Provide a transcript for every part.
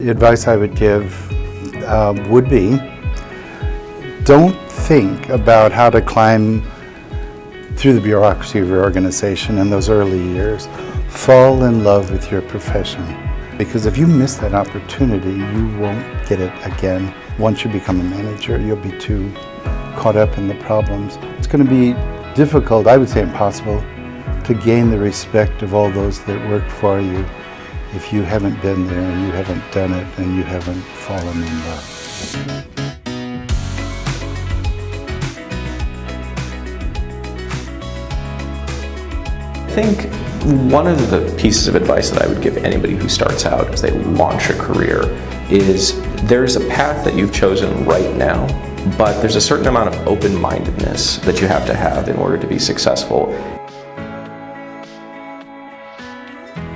The advice I would give would be, don't think about how to climb through the bureaucracy of your organization in those early years. Fall in love with your profession. Because if you miss that opportunity, you won't get it again. Once you become a manager, you'll be too caught up in the problems. It's going to be difficult, I would say impossible, to gain the respect of all those that work for you if you haven't been there and you haven't done it and you haven't fallen in love. I think one of the pieces of advice that I would give anybody who starts out as they launch a career is there's a path that you've chosen right now, but there's a certain amount of open-mindedness that you have to have in order to be successful.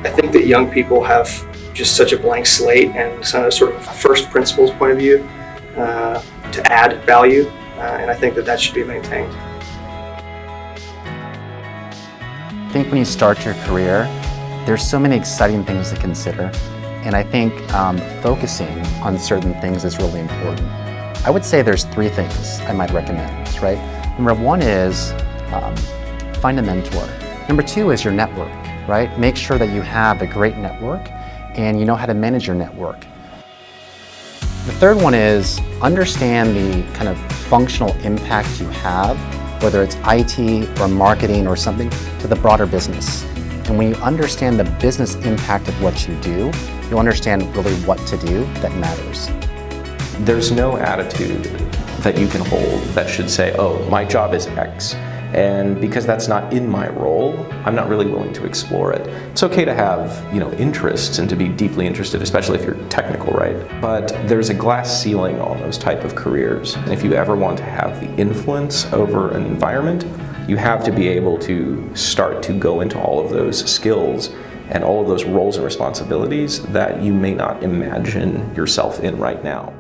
I think that young people have just such a blank slate and sort of a first principles point of view to add value, and I think that that should be maintained. I think when you start your career, there's so many exciting things to consider, and I think focusing on certain things is really important. I would say there's 3 things I might recommend, right? Number 1 is find a mentor. Number 2 is your network, right? Make sure that you have a great network and you know how to manage your network. The 3rd one is understand the kind of functional impact you have, whether it's IT or marketing or something, to the broader business. And when you understand the business impact of what you do, you'll understand really what to do that matters. There's no attitude that you can hold that should say, oh, my job is X. And because that's not in my role, I'm not really willing to explore it. It's okay to have, interests and to be deeply interested, especially if you're technical, right? But there's a glass ceiling on those type of careers. And if you ever want to have the influence over an environment, you have to be able to start to go into all of those skills and all of those roles and responsibilities that you may not imagine yourself in right now.